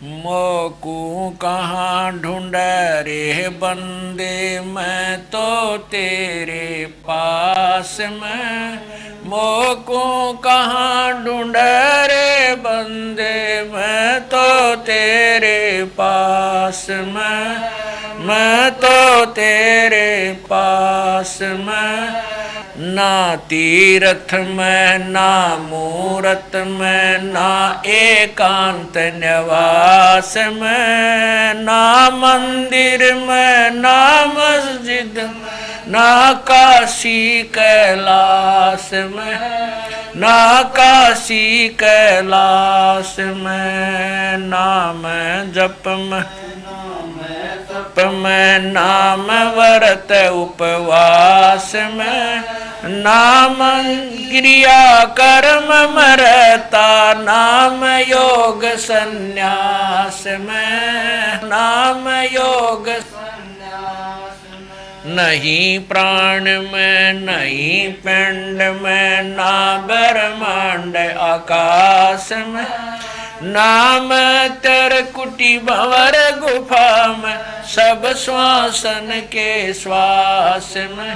मोकू कहाँ ढूंढ रे बंदे, मैं तो तेरे पास में। मोकू कहाँ ढूंढ रे बंदे, मैं तो तेरे पास में। मैं तो तेरे पास में। ना तीरथ में ना मूरत में, ना एकांत निवास में, ना मंदिर में ना मस्जिद, ना काशी कैलाश में। ना काशी कैलाश में। नाम जप में नाम व्रत उपवास में, नाम क्रिया कर्म मरता, नाम योग संन्यास में। नाम योग संन्यास में। नहीं प्राण में नहीं पिंड में, ना ब्रह्मांड आकाश में। नाम तेर कुटी भंवर गुफा में, सब श्वासन के श्वास में।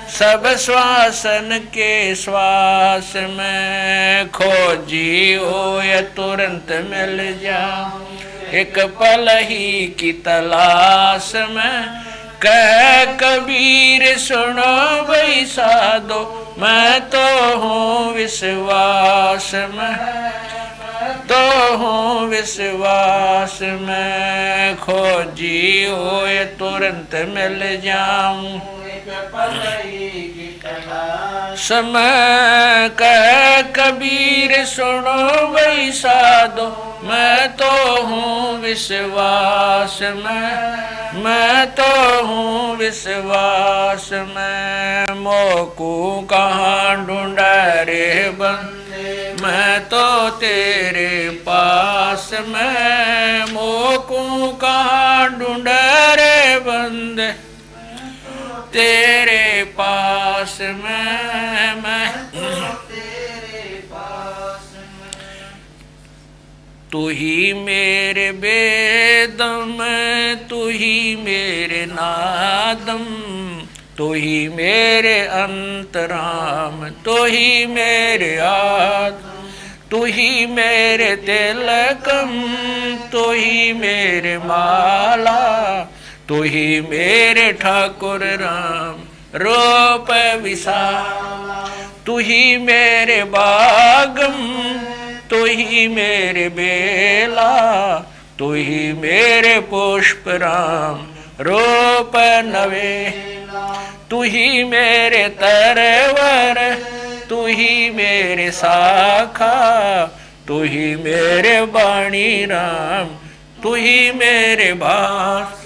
सब श्वासन के श्वास में। खोजी हो या तुरंत मिल जा, एक पल ही की तलाश में। कह कबीर सुनो भाई साधो, मैं तो हूँ विश्वास में। तो हूँ विश्वास में। खोजी हो ये तुरंत मिल जाऊं, समय कह कबीर सुनो भाई साधो, मैं तो हूँ विश्वास में। मैं तो हूँ विश्वास में। मोकू कहाँ ढूंढा रे बंदे, मैं तो तेरे पास में। मोकू कहाँ ढूंढा रे बंदे, तेरे पास में मैं। तू ही मेरे बेदम, तू ही मेरे नादम, तू ही मेरे अंतराम, तू ही मेरे आत्म, तू ही मेरे तिलकम, तू ही मेरे माला, तू ही मेरे ठाकुर राम रूप विशाला। तू ही मेरे बागम, तू ही मेरे बेला, तू ही मेरे पुष्प राम रूप नवे। तू ही मेरे तरवर, तू ही मेरे शाखा, तू ही मेरे वाणी राम, तू ही मेरे भास।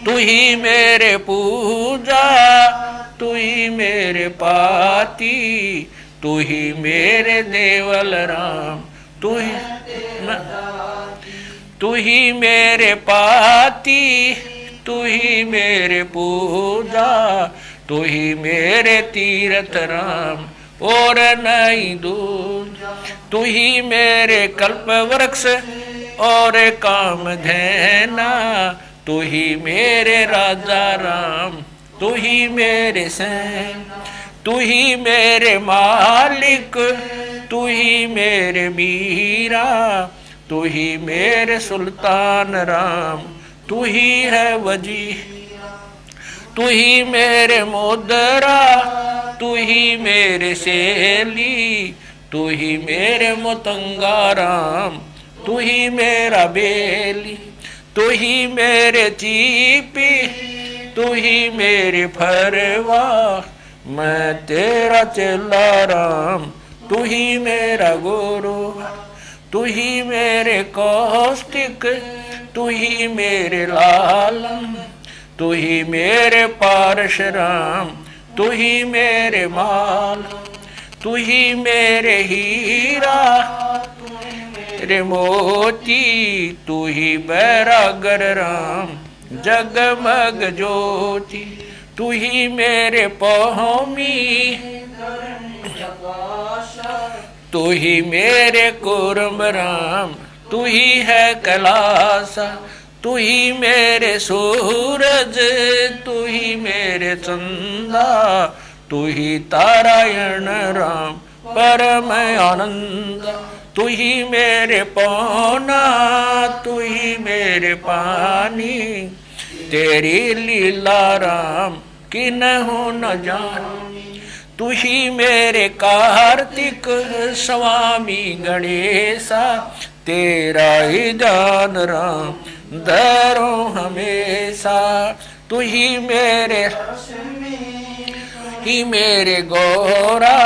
तू ही मेरे पूजा, तू ही मेरे पाती, तू ही मेरे देवल राम, तू ही मेरे पाती, तू ही मेरे पूजा, तू ही मेरे तीर्थ राम और नहीं दूजा। तू ही मेरे कल्प वृक्ष और काम धैना, तू ही मेरे राजा राम, तू ही मेरे सैन, तू ही मेरे मालिक, तू ही मेरे मीरा, तू ही मेरे सुल्तान राम, तू ही है वजी। तू ही मेरे मुद्रा, तू ही मेरे सेली, तू ही मेरे मुतंगा राम, तू ही मेरा बेली। तू ही मेरे चीपी, तू ही मेरी फरवा, मैं तेरा चेला राम, तू ही मेरा गुरु, तू ही मेरे कौस्तिक, तू ही मेरे लालम, तू ही मेरे पारशुराम, तू ही मेरे माल, तू ही मेरे हीरा, तेरे मोती, तू ही बैरागर राम, जगमग ज्योति, तू ही मेरे पौमी, तू ही मेरे कुर्म राम, तू ही है कैलासा, तू ही मेरे सूरज, तू ही मेरे चंदा, तू ही तारायण राम, परम आनंद, तू ही मेरे पौना, तू ही मेरे पानी, तेरी लीला राम किन्हु न जानी, तू ही मेरे कार्तिक स्वामी गणेशा, तेरा ही ध्यान राम धरो हमेशा, तू ही मेरे गौरा,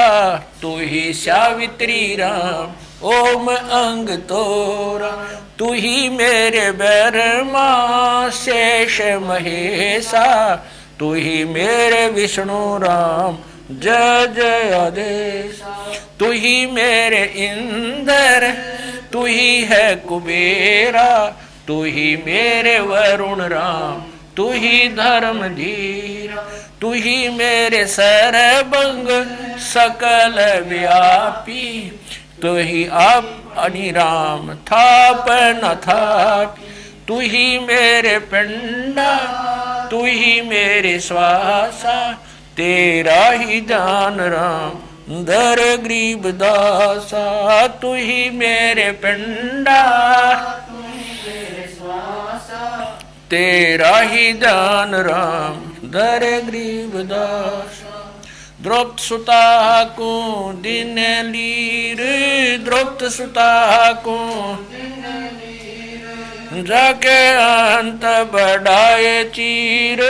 तू ही सावित्री राम, ओम अंग तोरा, तू ही मेरे ब्रह्मा शेष महेशा, तू ही मेरे विष्णु राम, जय जय आदेश, तू ही मेरे इंद्र, तू ही है कुबेरा, तू ही मेरे वरुण राम, तू ही धर्म धीरा, तू ही मेरे सरबंग सकल व्यापी, तू ही आप अनिराम थाप न थाप, तू ही मेरे पिंडा, तू ही मेरे श्वासा, तेरा ही दान राम दर गरीब दासा, तू ही मेरे पिंडा, तेरा ही दान राम दर गरीब दास, द्रौपद सुता को दिन लीर, द्रौपद सुता को जाके अंत बढ़ाए चीर,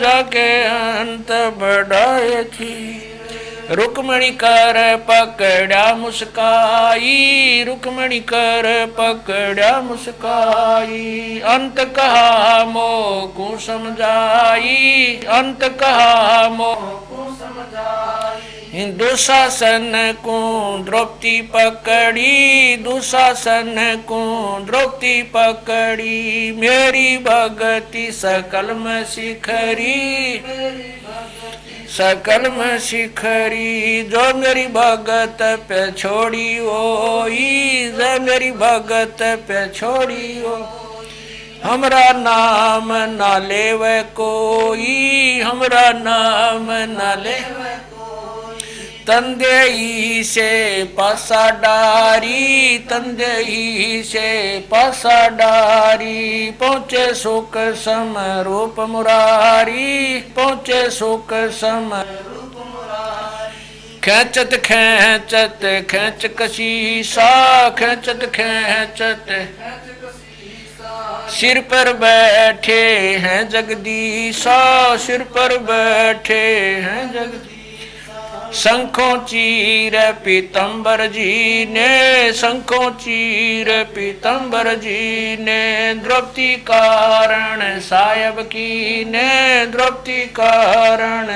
जाके अंत बढ़ाए चीर, रुक्मणी कर पकड़ा मुस्काई, रुक्मणी कर पकड़ा मुस्काई, अंत कहा मोह को समझाई, अंत कहा मोह को समझाई, दुशासन को द्रौपदी पकड़ी, दुशासन को द्रौपदी पकड़ी, मेरी भगति सकल में शिखरी, सकल में शिखरी, जो मेरी भगत पे छोड़ी ओई, जो मेरी भगत पे छोड़ी ओ, हमरा नाम ना लेवे कोई, हमरा नाम ना लेवे कोई, तंदेई से पासा डारी, तंदेई से पासा डारी, पहुँचे सुख सम रूप मुरारी, पहुँचे सुख सम रूप मुरारी, खेचत खेचत खेच कशीसा, खेचत खेचत सिर पर बैठे हैं जगदीशा, सिर पर बैठे हैं जगदीशा, शंखों चीर पीतम्बर जी ने, शंखों चीर पीतम्बर जी ने, द्रौपदी कारण सायब की ने, द्रौपदी कारण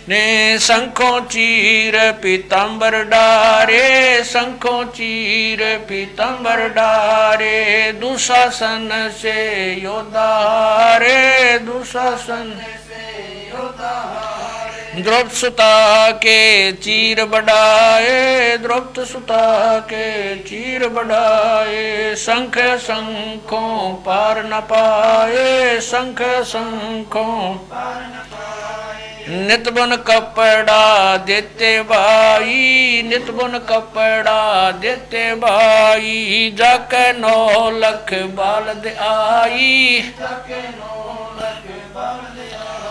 ने, शंखों चीर पीतम्बर डारे, शंखों चीर पीतम्बर डारे, दुशासन से योद्धा हारे, दुशासन से योद्धा हारे, द्रौपद सुता के चीर बढ़ाए, द्रौपद सुता के चीर बढ़ाए, शंख शंखों पार न पाए, शंख शंखों पार न पाए, नित बुन कपड़ा देते भाई, नित बुन कपड़ा देते भाई, जाके 9 लख बालद आई, जाके 9 लख बालद आई,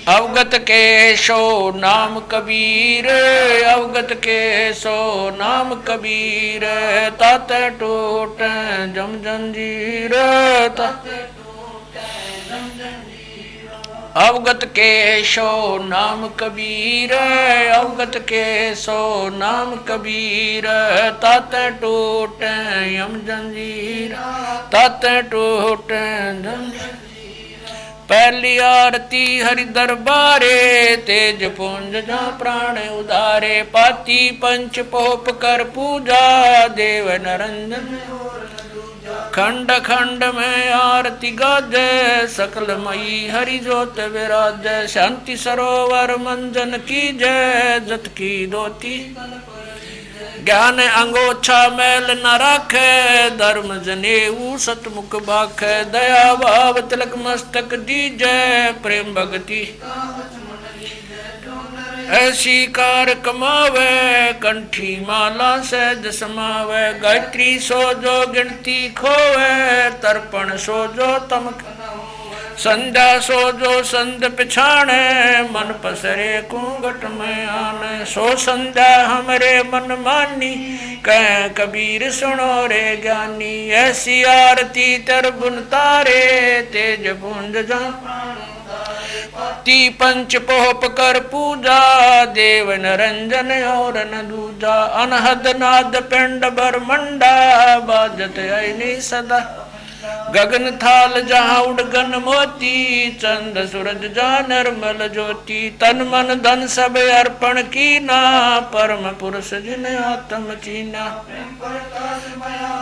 अवगत के सो नाम कबीर, अवगत के सो नाम कबीर, तात टूट जम जंजीर, तात टूट जम जंजीर, अवगत के सो नाम कबीर, अवगत के सो नाम कबीर, तात टूट यम जंजीर, तात टूट जंजीर। पहली आरती हरि दरबारे, तेज पुंज जा प्राण उदारे, पाती पंच पोप कर पूजा, देव नरंजन खंड खंड में आरती गाजे, सकल मई हरि जोत विराज, शांति सरोवर मंजन की जय, जत की दोती ज्ञान अंगोछा मैल न राखे, धर्म जनेऊ सतमुख बाखे, दया भाव तिलक मस्तक दीजै, प्रेम भक्ति ऐसी कार कमावे, कंठी माला सहज समावे, गायत्री सो जो गिनती खोवे, तर्पण सो जो तम संध्या सो जो संध पिछाणे, मन पसरे घूंघट में आने, सो संध्या हमरे मन मानी, कह कबीर सुनो रे ज्ञानी, ऐसी आरती तरबुन तारे, तेज पुंज जा ती पंच पोप कर पूजा, देव नरंजन और न दूजा, अनहद नाद पिंड बरमंडा, बाजत ऐनी सदा गगन थाल जहाँ उड़गन मोती, चंद सूरज जहाँ निर्मल ज्योति, तन मन धन सब अर्पण कीना, परम पुरुष जिन्हें आत्म चीना,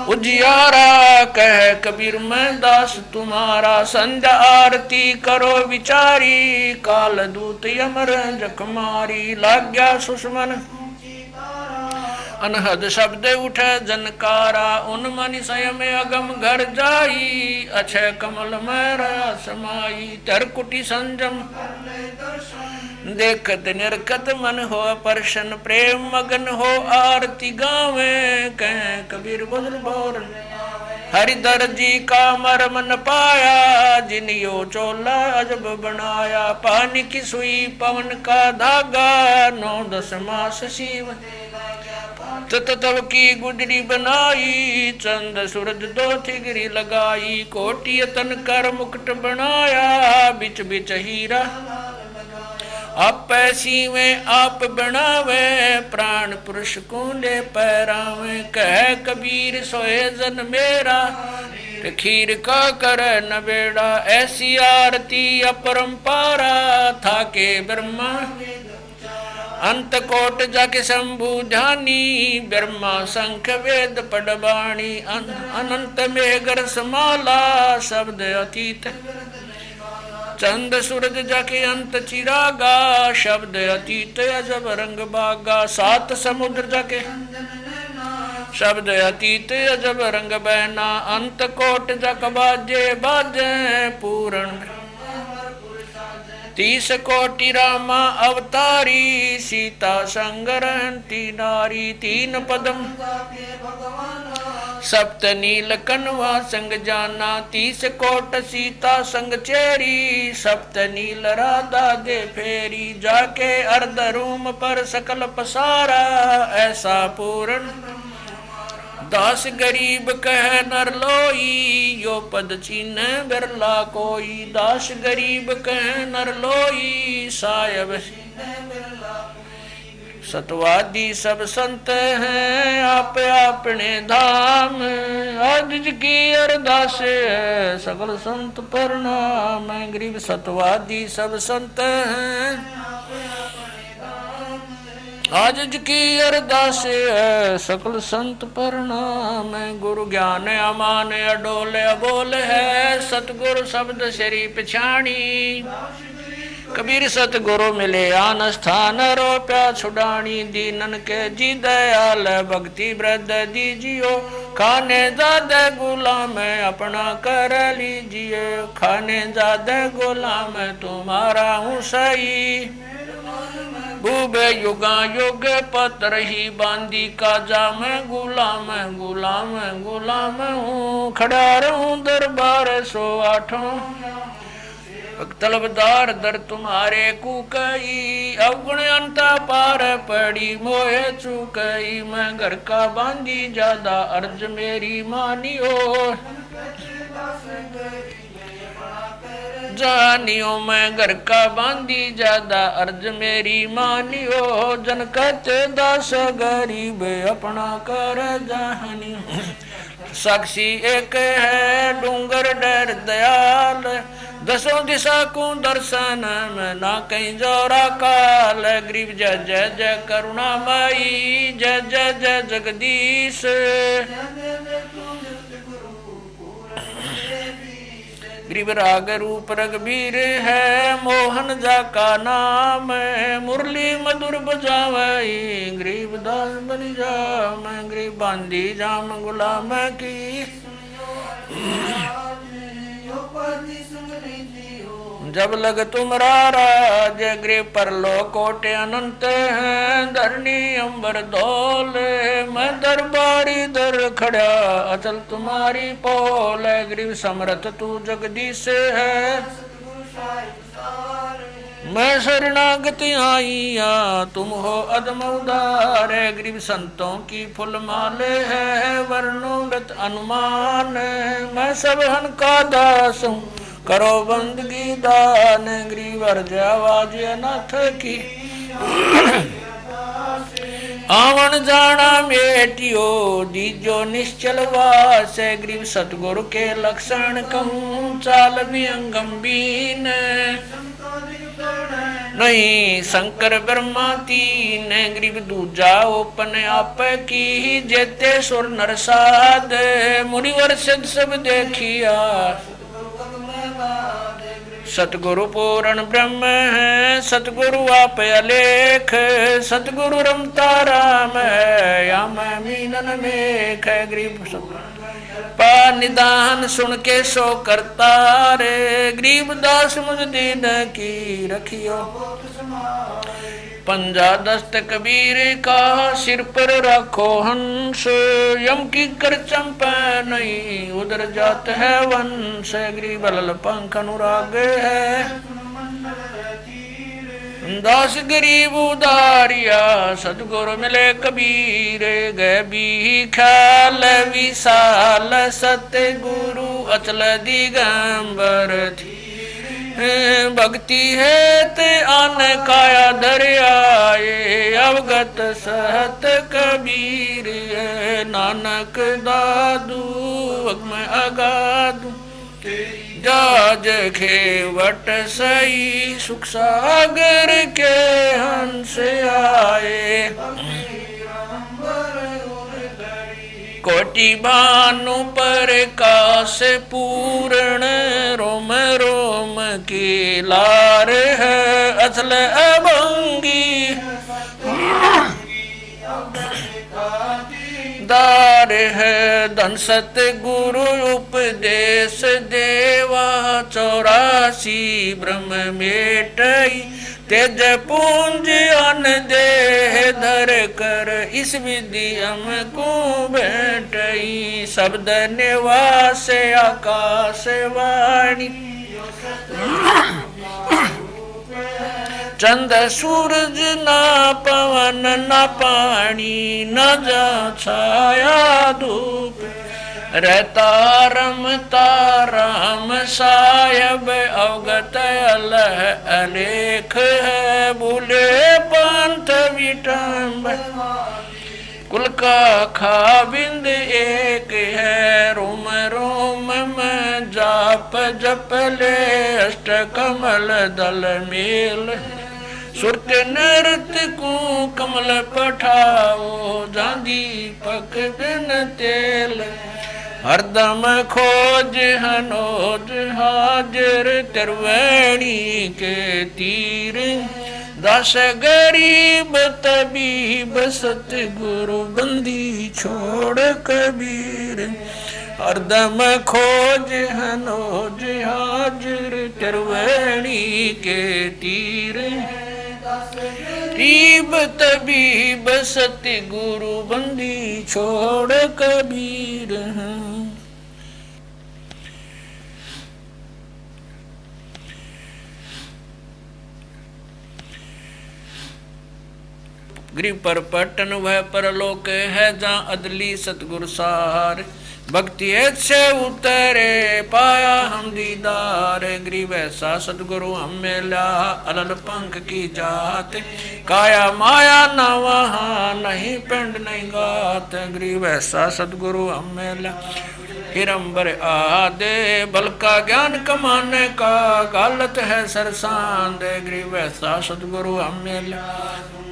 उजियारा कह कबीर मैं दास तुम्हारा, संध्या आरती करो विचारी, काल दूत यमर जखमारी, लाग्या सुषमन अनहद शब्द उठे जनकारा, उन मनि स्वयं अगम घर जाई, अक्षय कमल में रहा समाई, तरकुटी संजम देखत निरकत मन हो प्रसन्न, प्रेम मगन हो आरती गावे, कह कबीर बदल बोर हरिधर जी का मरम न पाया, जिनियो चोला अजब बनाया, पानी की सुई पवन का धागा, 9-10 मास शिव तब की गुजरी बनाई, चंद सूरज दो थिगरी लगाई, कोटि तन कर मुकुट बनाया, बिच बिच हीरा आप पैसी में आप बनावे, प्राण पुरुष को ले पैरावे, कह कबीर सोए जन मेरा, खीर का कर न बेड़ा, ऐसी आरती अपरंपारा, था के ब्रह्मा अंत कोट जाके शंभु ध्यानी, ब्रह्मा शंख वेद पडबाणी, अनंत मेघर समाला, शब्द अतीत चंद सूरज जाके अंत चिरागा, शब्द अतीत अजब रंग बागा, 7 समुद्र जाके शब्द अतीत अजब रंग बहना, अंत कोट जक बाजे बाजे, पूर्ण 30 कोटि रामा अवतारी, सीता संग रहती नारी, 3 पदम सप्त नील कनवा संग जाना, 30 कोट सीता संग चेरी, सप्त नील राधा दे फेरी, जाके अर्ध रूम पर सकल पसारा, ऐसा पूर्ण दास गरीब कह नर लोई, यो पद चीन बिरला कोई, दास गरीब कह नर लोई, सायब सतवादी सब संत हैं, आप अपने धाम, आज की अरदास सकल संत प्रणाम, गरीब सतवादी सब संत हैं, आज की अरदास सकल संत प्रणाम, गुरु ज्ञान अमान अडोल अबोल है, सतगुरु शब्द श्री पिछाणी, कबीर सतगुरु मिले आन स्थान, रोप्या छुड़ानी, दीनन के जी दयाल, भक्ति वृद्ध दीजियो, खाने ज्यादा गुलाम अपना कर लीजिए, खाने ज्यादा गुलाम तुम्हारा हूँ सही, बूबे युगा युग पत्र ही बांदी काजा, मैं गुलाम गुलाम गुलाम हूँ, खड़ा रहूं दरबार 108, तलबदार दर तुम्हारे कुकई, अवगुण अंता पार पड़ी मोहे चुकई, मैं घर का बांधी ज्यादा अर्ज मेरी मानियो, जानियो मैं घर का बांधी ज्यादा अर्ज मेरी मानियो जन कहते दास गरीब अपना कर जानियो साक्षी एक है डूंगर डर दयाल दसों दिशा को दर्शन में ना कहीं जोरा काल गरीब जय जय जय करुणामयी जय जय जय जगदीश गरीब राग रूप रघुबीर है मोहन जा का नाम मुरली मधुर बजावई गरीब दास बन जा मैं गरीब बांधी जाम गुलाम की जब लग तुमरा राज गृह पर लोकोटे अनंत हैं धरनी अंबर धौल मैं दरबारी दर खड़ा अचल तुम्हारी पोल गरीब समर्थ तू जगदीश है मैं शरणागति आईया तुम हो अदम उदार गरीब संतों की फुल माले है वर्णोगत अनुमान मैं सब हन का दास हूँ करो बंदगी दान गरीब अर्ज आवाज अनाथ की आवन जाना मेटियो दीजो निश्चल वास गरीब सतगुरु के लक्षण कहूँ चाल भी अंगम्बीन नहीं शंकर ब्रह्मा तीन गरीब दूजा ओपन आप की जेते सुर नरसाद मुनिवर सिद्ध सब देखिया सतगुरु पूर्ण ब्रह्म है सतगुरु आप अलेख सतगुरु रमता राम है या मैं मीनन मेख है गरीब पा निदान सुन के सो करता रे गरीब दास मुझ दीन की रखियो पंजा दस्त कबीर का सिर पर रखो हंस यम की कर चंपा नहीं उधर जात है वंश गरीब लल पंख अनुराग है दास गरीब उदारिया सतगुरु मिले कबीर गए भी ख्याल विशाल सतगुरु अचल दिगंबर थी भक्ति है ते आन काया दरियाए अवगत सहत कबीर नानक दादू मैं अगादू जाज खेवट सही सुख सागर के हंस आए कोटि भानु पर काश पूर्ण रोम रोम की लार है असल अभंगी दार है धन सत गुरु उपदेश देवा 84 ब्रह्म मेटई तेज पूंज अन देह धर कर इस विधि हमको बैठई शब्द निवास आकाश वाणी चंद सूरज ना पवन ना पानी न जा छाया धूप रहता रमता राम सायब अवगत अलह अलेख है भूले पंथ विटम्ब कुल का खाबिंद एक है रोम रोम में जाप जप ले अष्ट कमल दल मेल सुरत नृत्य को कमल पठाओ जांदी पक बिन तेल हरदम खोज हनोज हाजर त्रिवेणी के तीर दस गरीब तबीब सतगुरु बंदी छोड़ कबीर हरदम खोज हनोज हाजर त्रिवेणी के तीर गरीब तबीब सतगुरु बंदी छोड़ कबीर गृह पर पटन वह परलोक है जहाँ अदली सतगुरु सार भक्ति से उतरे पाया हम दीदार। गरीब ऐसा सतगुरु हम मिला अलल पंख की जात। काया माया न वहाँ नहीं पिंड नहीं गात। गरीब ऐसा सतगुरु हम मिला हिरंबर आदे। बल का ज्ञान कमाने का गालत है सरसांद। गरीब ऐसा सतगुरु हम मिला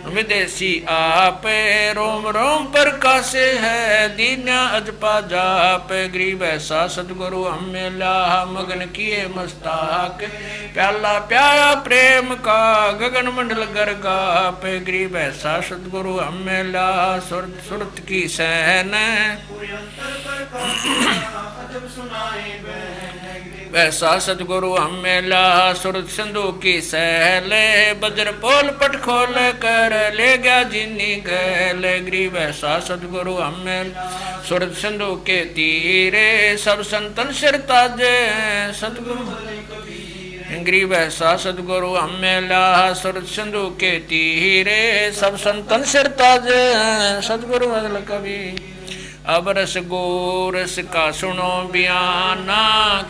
विदेशी आपे। रोम रोम पर कासे है दीन्या अजपा जाप। गरीब ऐसा सतगुरु हम मिला मगन किए मस्ताक। प्याला प्याया प्रेम का गगन मंडल गरगाप। गरीब ऐसा सतगुरु हम मिला सुरत सुरत की सहन। वैसा सतगुरु हम मिला सुरत सिंधु की सहले। बज्र पोल पट खोल कर ले गया जिन्नी गैल। गरीब ऐसा सतगुरु हम मिला सुरत सिंधु के तीरे। सब संतन सिर ताजे सतगुरु। गरीब ऐसा सतगुरु हम मिला सुरत सिंधु के तीरे। सब संतन सिर ताजे सतगुरु अगल कवि। अब रस गोरस का सुनो बयाना।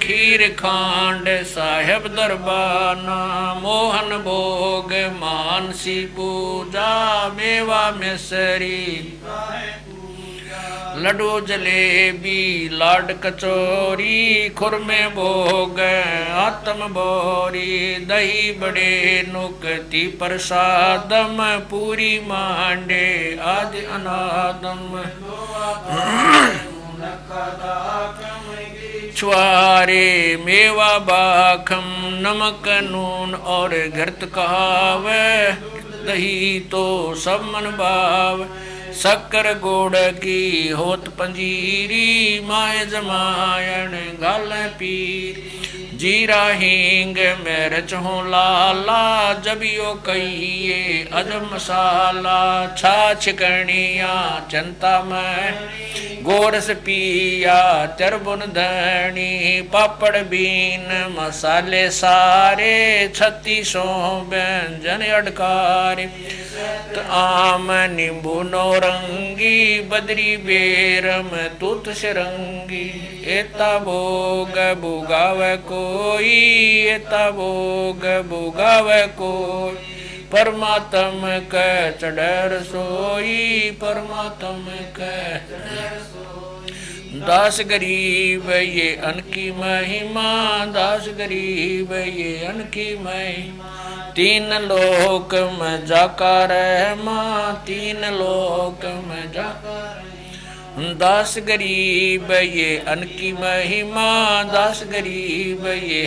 खीर खांड साहेब दरबाना। मोहन भोग मानसी पूजा। मेवा मिसरी लड्डू जलेबी लाड कचौरी। खुरमे भोग आत्म बोरी। दही बड़े नुकती प्रसादम। पूरी मांडे आदि अनादम। छुआरे मेवा बाखम नमक नून और घृत कहावे। दही तो सब मन भाव। शक्कर गोड़ की होत पंजीरी। माए जमायन गाल पीर। जीरा हींग मिर्च हो लाला। जबियो कहिए अजब मसाला। छाछ कणिया चंता में गोरस पिया। तिरबुन धनी पापड़ बीन मसाले सारे। 3600 व्यंजन अडकारे। आम नींबू नौरंगी। बदरी बेरम तूत सिरंगी। एता भोग भुगावे कोई। एता भोग भुगावे कोई। परमात्म के चढ़ सोई। परमात्म के दास गरीब ये अनकी महिमा। दास गरीब ये अनकी महिमा। तीन लोक में जाका रहमा। तीन लोक में जाका। दास गरीब ये अनकी महिमा। दास गरीब ये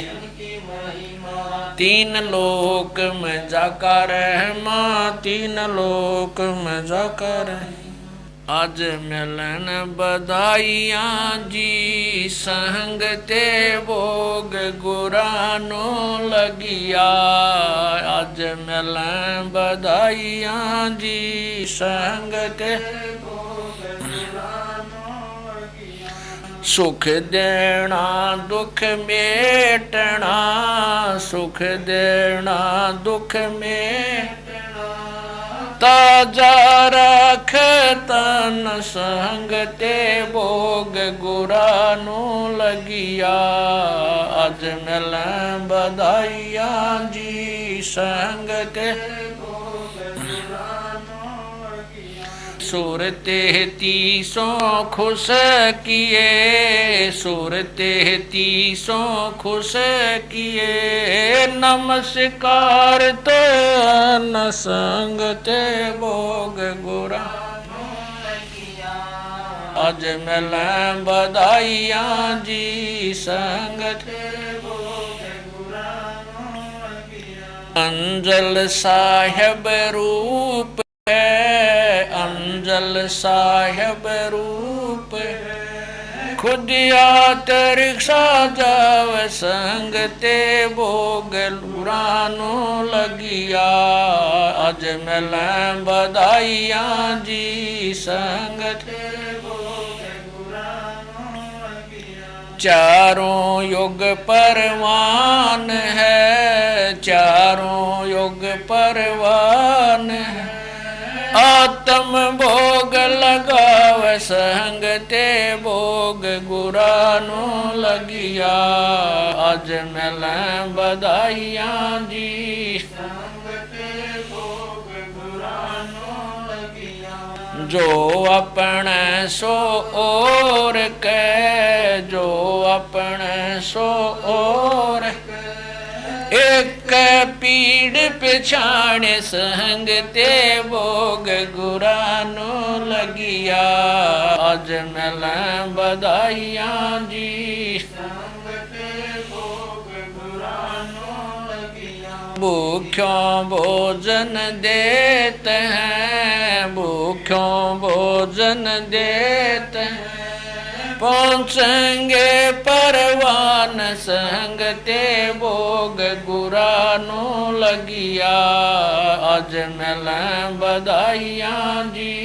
तीन लोक में जाका रहमा। तीन लोक में जाका रहमा। आज मिलन बधाइया जी संग ते भोग गुरानो लगिया। आज मिलन बधाइया जी संग ते सुख देना दुख मेटना। सुख देना दुख मेटना। ताजा रख तन संग ते भोग गुरानो लगिया। आज मिल बधाइया जी संग ते सुर तेहतीसों खुश किए। सुर तेहतीसों खुश किए। नमस्कार तो न संग ते भोग गुरा। आज मिल बधाइया जी संग ते अंजल साहेब रूप अंजल साहेब रूप। खुद आत रिक्शा जाव संग ते भोग गुरानो लगिया। आज मिल बधाइया जी संग ते चारों युग परवान है। चारों युग परवान है। आत्म भोग लगाव संग ते भोग गुरानू लगिया। अज मिल बधाइया जी जो अपने सो और के, जो अपने सो और एक पीड़ पिछाण संग ते भोग गुरानू लगिया। अज मिल बधाइया जी भूख्यों भोजन देते हैं, भूख्यों भोजन देते हैं, पहुँचेंगे परवान संग ते भोग गुरानू लगिया। अज मिल बधाइया जी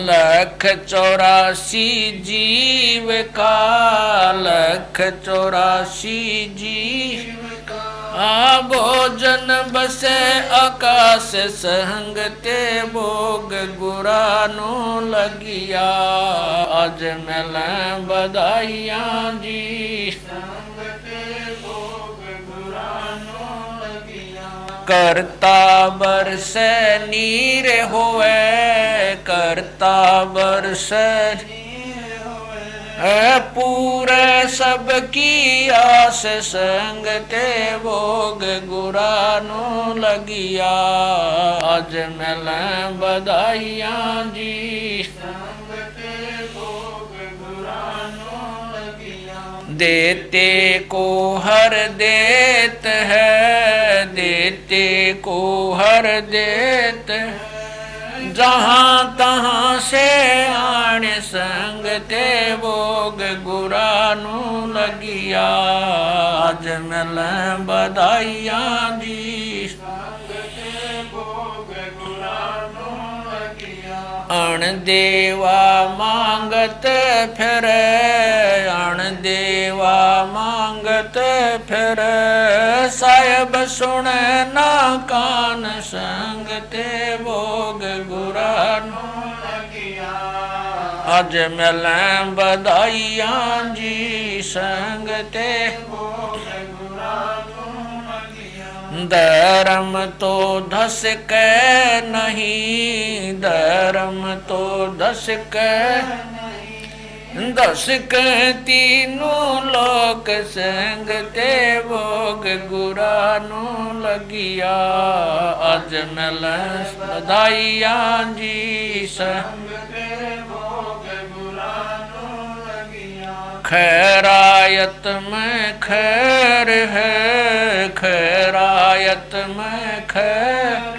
लख 84 जीव का, लख 84 जीव का भोजन बसे आकाश संग ते भोग गुरानू लगिया। अज मिल बधाइया जी करता बरस नीर होवे, करता बरस पूरे सब की आस संग ते भोग गुरानू लगिया। अज मिल बधाइया जी देते को हर देत है, देते को हर देत है, जहाँ तहाँ से आण संग ते भोग गुरानू लगिया। आज मिल बधाइया जी अण देवा मांगत फिर, अण देवा मांगत फिर, साहिब सुने ना कान संग ते भोग गुरानू लगिया। अज मिल बधाइया जी संग ते धर्म तो धस के नहीं, धर्म तो धस के दस के तीनों लोक संग ते भोग गुरानू लगिया। अज मिल बधाइया जी संग ते भोग गुरानू लगिया। खैरायत में खैर है, खैरायत में खैर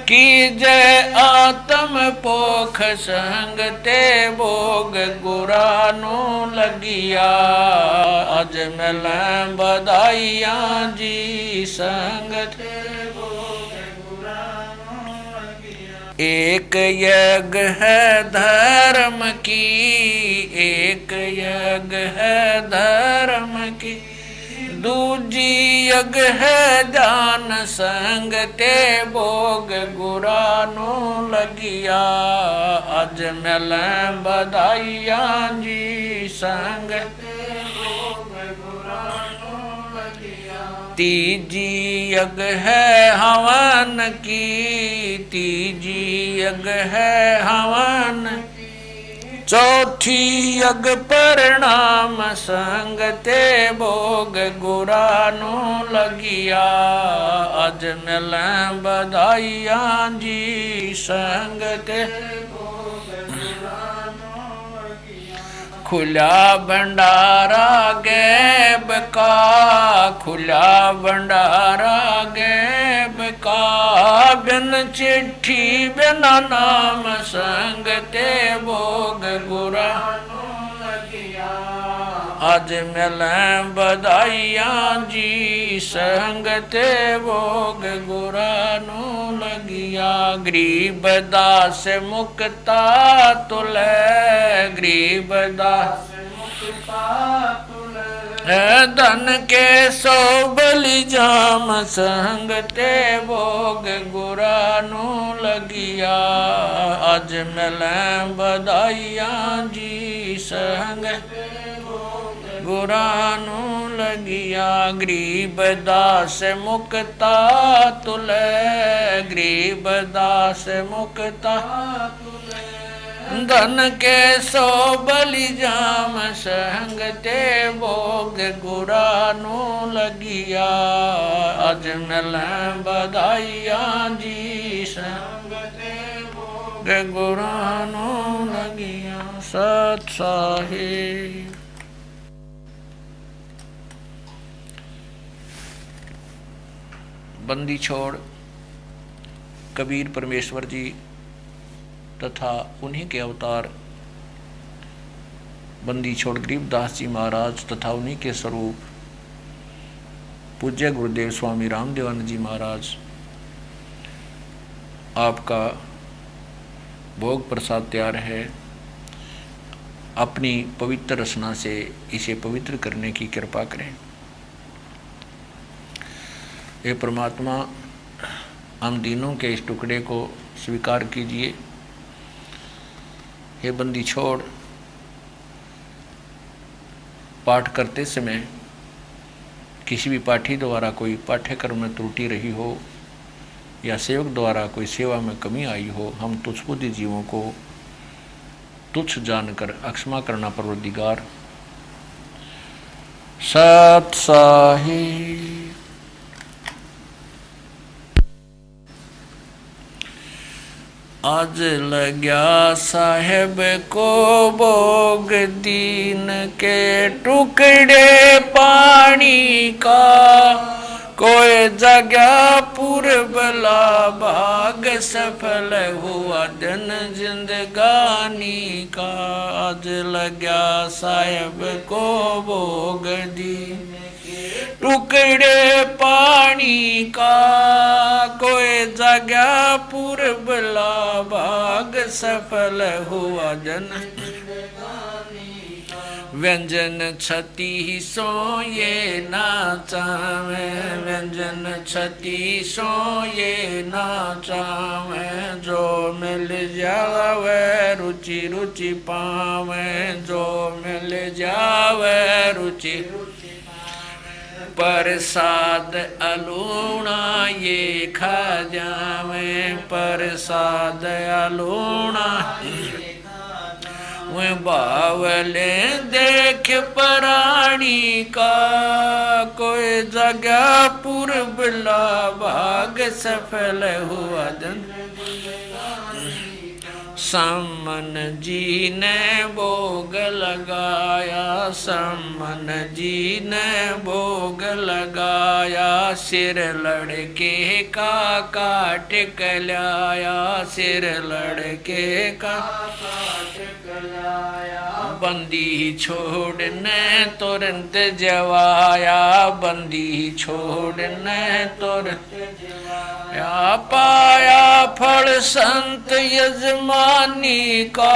की जय आत्म पोख संग ते भोग गुरानू लगिया। अज मिल बधाइया जी संग ते भोग गुरानू लगिया। एक यज्ञ है धर्म की, एक यज्ञ है धर्म की, दूजी यज्ञ है जान संग ते भोग गुरानू लगिया। अज मिल बधाइया जी संग ते भोग गुरानू लगिया। तीजी यज्ञ है हवन की, तीजी यज्ञ है हवन, चौथी यज्ञ परिणाम संग ते भोग गुरानू लगिया। अज मिल बधाइया जी संग ते भोग गुरानू लगिया। खुला भंडारा गैब का, खुला भंडारा गैब का, बिन चिट्ठी बिना नाम संग ते भोग गुरानू लगिया। अज मिल बधाइया जी संग ते भोग गुरानू लगिया। गरीब दास मुक्ता तुले, गरीब दास मुक्ता तुले, है धन के सो बलि जाम संगते भोग गुरानू लगिया अज मिले बधाइया जी संग गुरानू लगिया गरीब दास मुक्ता तुले गरीब दास मुक्ता धन के सो बलि जाम संगते भोग गुरानू लगिया अज मिले बधाइया जी संगते भोग गुरानू लगिया। सत साहिब। बंदी छोड़ कबीर परमेश्वर जी तथा उन्हीं के अवतार बंदी छोड़ गरीबदास जी महाराज तथा उन्हीं के स्वरूप पूज्य गुरुदेव स्वामी रामदेवानंद जी महाराज आपका भोग प्रसाद तैयार है। अपनी पवित्र रचना से इसे पवित्र करने की कृपा करें। हे परमात्मा, हम दीनों के इस टुकड़े को स्वीकार कीजिए। हे बंदी छोड़ पाठ करते समय किसी भी पाठी द्वारा कोई पाठ्यक्रम में त्रुटि रही हो या सेवक द्वारा कोई सेवा में कमी आई हो, हम तुच्छबुद्धि जीवों को तुच्छ जानकर अक्षमा करना परवरदिगार। सत साहिब। आज लग्या साहेब को भोग दीन के टुकड़े पानी का, कोई जगह पूर्वला भाग सफल हुआ दिन जिंदगानी का। आज लग्या साहेब को भोग दीन टुकड़े पानी का, कोई जगह पूर्वला भाग सफल हुआ जन व्यंजन छती सो ये नाचावे, व्यंजन छती सो ये नाचावे। जो मिल जावे रुचि रुचि पावे, जो मिल जावे रुचि प्रसाद अलूणा ये खा जावे, प्रसाद अलूणा वे बावले देख प्राणी का, कोई जगह पूर्वला भाग सफल हुआ दिन। सम्मन जी ने भोग लगाया, सम्मन जी ने भोग लगाया। सिर लड़के का काट कलाया, सिर लड़के का बंदी छोड़ने तुरंत जवाया, बंदी छोड़ने तुरंत या पाया फल संत यजमानी का,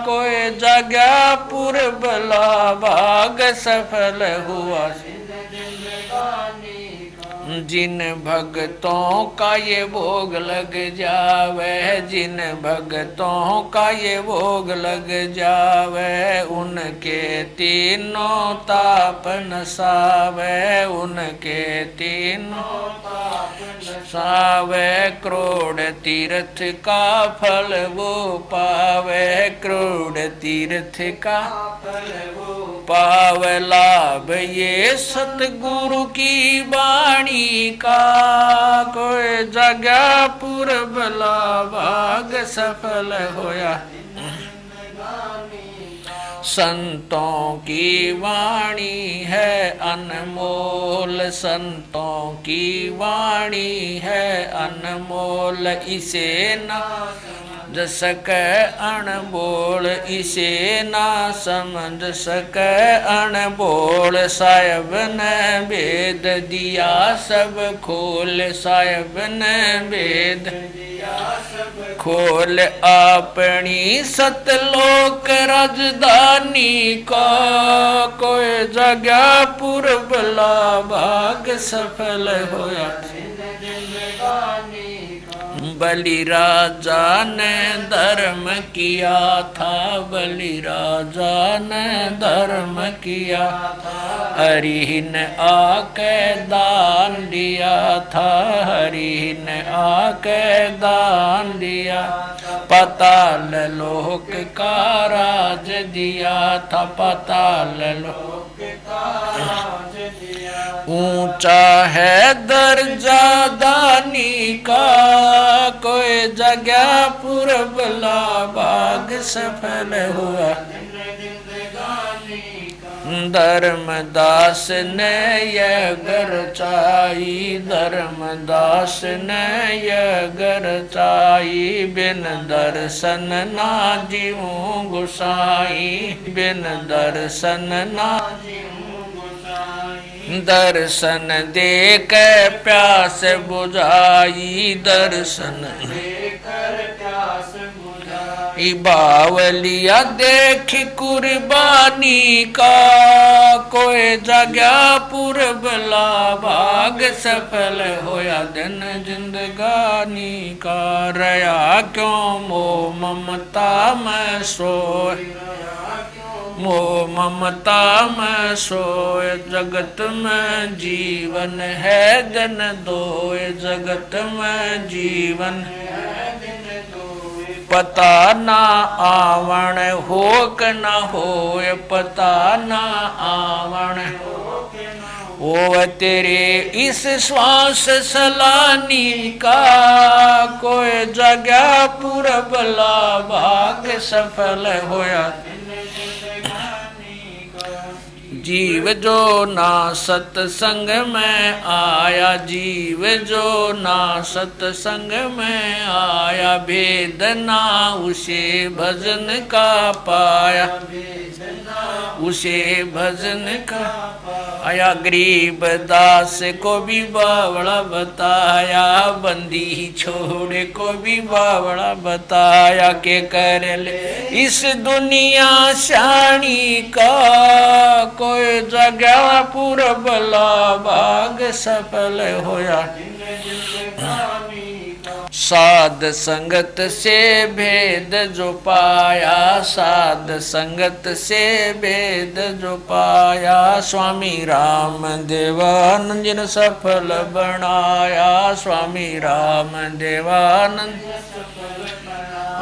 कोई जगह पूर्वला भाग सफल हुआ। जिन भक्तों का ये भोग लग जावे, जिन भक्तों का ये भोग लग जावे, उनके तीनों ताप नसावे, उनके तीनों ताप नसावे। करोड़ तीर्थ का फल वो पावे, करोड़ तीर्थ का फल वो पावे। लाभ ये सतगुरु की वाणी का, कोई जगह पूर्वला भाग सफल होया। संतों की वाणी है अनमोल, संतों की वाणी है अनमोल। इसे न सके अनबोल, इसे ना समझ सके अनबोल। साहिब ने भेद दिया सब खोल, साहिब ने भेद खोल। अपनी सतलोक राजधानी का कोई जगह पुरबला, भाग सफल होया। बलि राजा ने धर्म किया था, बलि राजा ने धर्म किया। हरि ने आके दान दिया था, हरि ने आके दान दिया। पाताल लोक का राज दिया था, पाताल लोक का राज दिया। ऊंचा है दर्जा दानी का, कोई जगह पुरबला, भाग सफल हुआ। धर्मदास ने यह गर चाई, धर्मदास ने यह गर चाई। बिन दर्शन ना जीऊं गुसाई, बिन दर्शन ना दर्शन दे के प्यास बुझाई, दर्शन देकर प्यास बुझाई। बावलिया देख कुर्बानी का, कोई जगह पुरबला, भाग सफल होया दिन जिंदगानी का। रया क्यों मोह ममता में सोए, मोह ममता में सोए। जगत में जीवन है दिन दोए, जगत में जीवन है दिन दोए। पता ना आवण हो क न होए, पता ना आवण ओ तेरे इस श्वास सलानी का, कोई जगह पुरबला, भाग सफल होया। जीव जो ना सत्संग में आया, जीव जो ना सत्संग में आया। भेद ना उसे भजन का पाया, उसे भजन का आया। गरीब दास को भी बावड़ा बताया, बंदी छोड़े को भी बावड़ा बताया। के कर ले इस दुनिया शानी का, कोई जगह पुरबला, भाग सफल होया। साध संगत से भेद जो पाया, साध संगत से भेद जो पाया। स्वामी राम देवानंद सफल बनाया, स्वामी राम देवानंद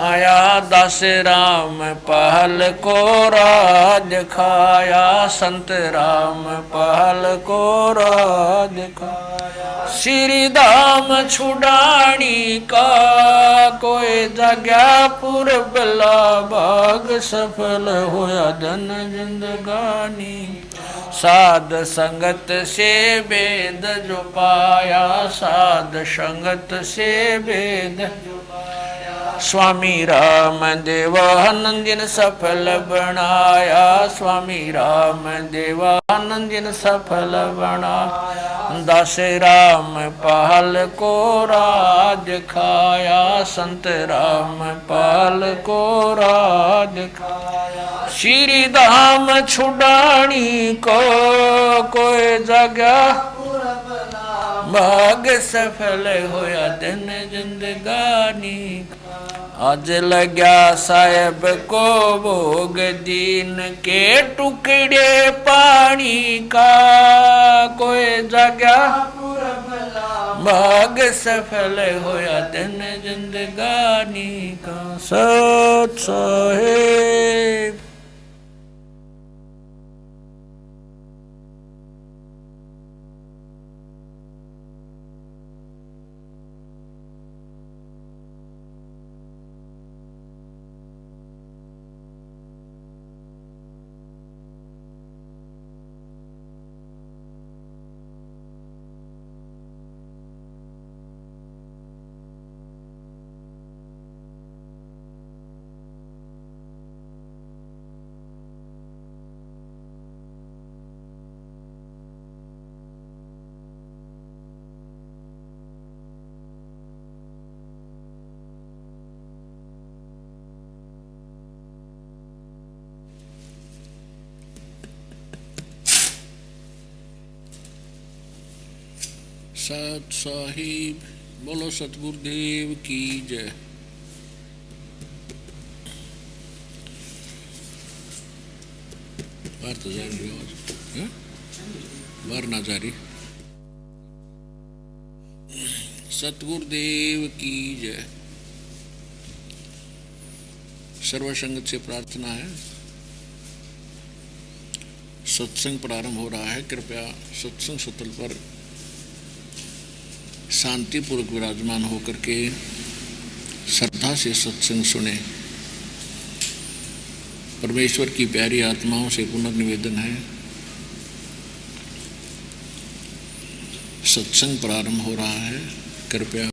आया। दास राम पहल को राज खाया, संत राम पहल को राज खाया। श्री धाम छुड़ानी का, कोई जगह पुरबला, भाग सफल होया धन जिंदगानी। साध संगत से भेद जो पाया, साध संगत से भेद स्वामी राम देवानंद सफल बनाया, स्वामी राम देवानंद सफल बनाया। दास राम पहल को राज खाया, संत राम पहल को राज खाया। श्री धाम छुड़ानी को, कोई जगह भाग सफल होया दिन जिंदगानी। आज लग्या साहेब को भोग दीन के टुकड़े पानी का, कोई जगह भाग सफल होया दिन जिंदगानी का। सत साहेब। सत साहिब बोलो सतगुरुदेव की जय। बाहर तो जा रही है, बाहर ना जा रही। सतगुरुदेव की जय। सर्वसंगत से प्रार्थना है, सत्संग प्रारंभ हो रहा है। कृपया सत्संग सतल पर शांतिपूर्वक विराजमान होकर के श्रद्धा से सत्संग सुने। परमेश्वर की प्यारी आत्माओं से पुनर्निवेदन है, सत्संग प्रारंभ हो रहा है। कृपया